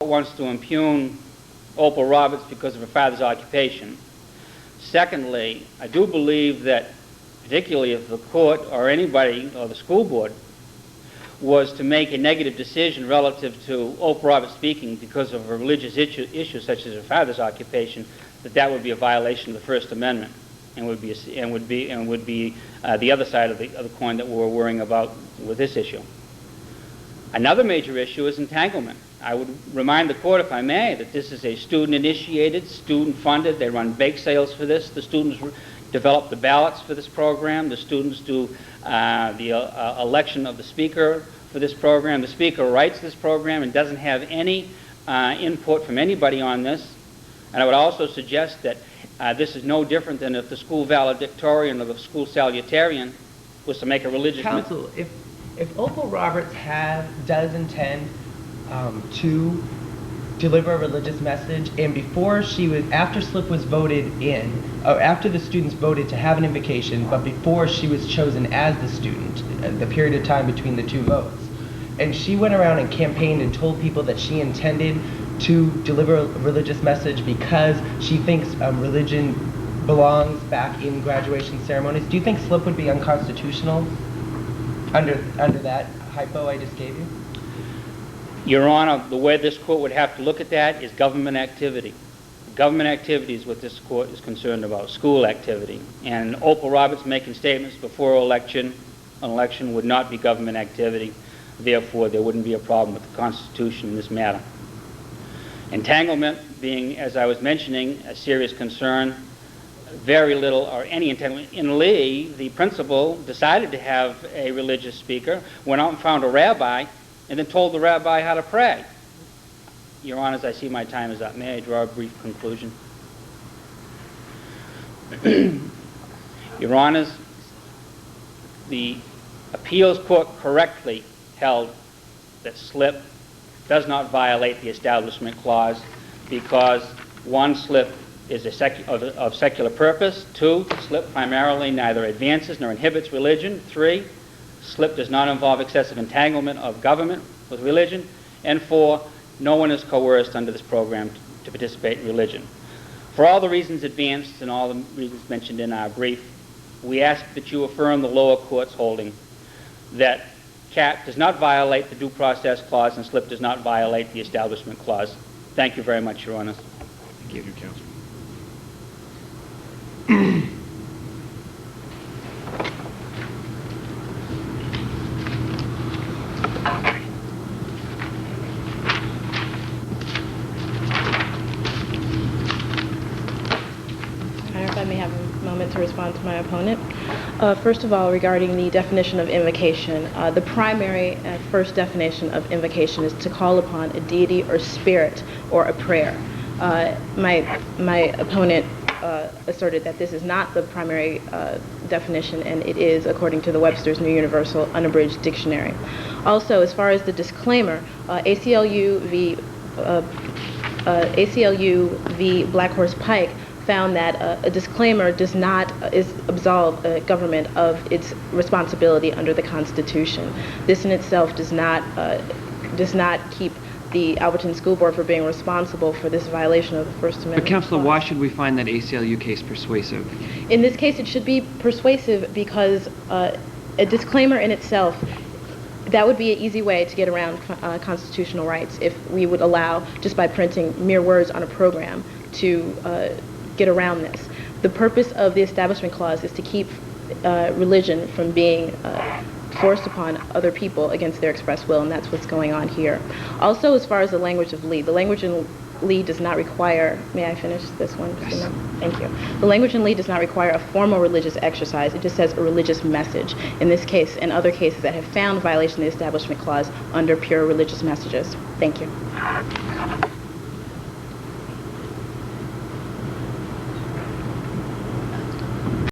wants to impugn Opal Roberts because of her father's occupation. Secondly, I do believe that, particularly if the court or anybody or the school board was to make a negative decision relative to Opal Roberts speaking because of a religious issue such as her father's occupation, that would be a violation of the First Amendment, and would be the other side of the coin that we're worrying about with this issue. Another major issue is entanglement. I would remind the court, if I may, that this is a student-initiated, student-funded. They run bake sales for this. The students develop the ballots for this program. The students do the election of the speaker for this program. The speaker writes this program and doesn't have any input from anybody on this. And I would also suggest that this is no different than if the school valedictorian or the school salutarian was to make a religious... Counsel, if Opal Roberts does intend to deliver a religious message, and after SLIP was voted in, or after the students voted to have an invocation, but before she was chosen as the student, the period of time between the two votes, and she went around and campaigned and told people that she intended to deliver a religious message because she thinks religion belongs back in graduation ceremonies, do you think SLIP would be unconstitutional under that hypo I just gave you? Your Honor, the way this court would have to look at that is government activity. Government activity is what this court is concerned about, school activity. And Opal Roberts making statements before an election would not be government activity. Therefore, there wouldn't be a problem with the Constitution in this matter. Entanglement being, as I was mentioning, a serious concern, very little or any entanglement. In Lee, the principal decided to have a religious speaker, went out and found a rabbi, and then told the rabbi how to pray. Your Honors, I see my time is up. May I draw a brief conclusion? Your Honors, the appeals court correctly held that SLIP does not violate the Establishment Clause because, one, SLIP is of secular purpose. Two, SLIP primarily neither advances nor inhibits religion. Three, SLIP does not involve excessive entanglement of government with religion. And four, no one is coerced under this program to participate in religion. For all the reasons advanced and all the reasons mentioned in our brief, we ask that you affirm the lower court's holding that CAT does not violate the Due Process Clause and SLIP does not violate the Establishment Clause. Thank you very much, Your Honors. Thank you, Counsel. If I may have a moment to respond to my opponent. First of all, regarding the definition of invocation, the primary and first definition of invocation is to call upon a deity or spirit or a prayer. My opponent asserted that this is not the primary definition, and it is according to the Webster's New Universal Unabridged Dictionary. Also, as far as the disclaimer, ACLU v. Black Horse Pike found that a disclaimer does not absolve a government of its responsibility under the Constitution. This in itself does not keep the Alberton School Board from being responsible for this violation of the First Amendment. But Counselor, why should we find that ACLU case persuasive? In this case, it should be persuasive because a disclaimer in itself, that would be an easy way to get around constitutional rights if we would allow, just by printing mere words on a program, to get around this. The purpose of the Establishment Clause is to keep religion from being forced upon other people against their express will, and that's what's going on here. Also, as far as the language of Lee, the language in Lee does not require, may I finish this one? Yes. Thank you. The language in Lee does not require a formal religious exercise. It just says a religious message. In this case and other cases that have found violation of the Establishment Clause under pure religious messages. Thank you.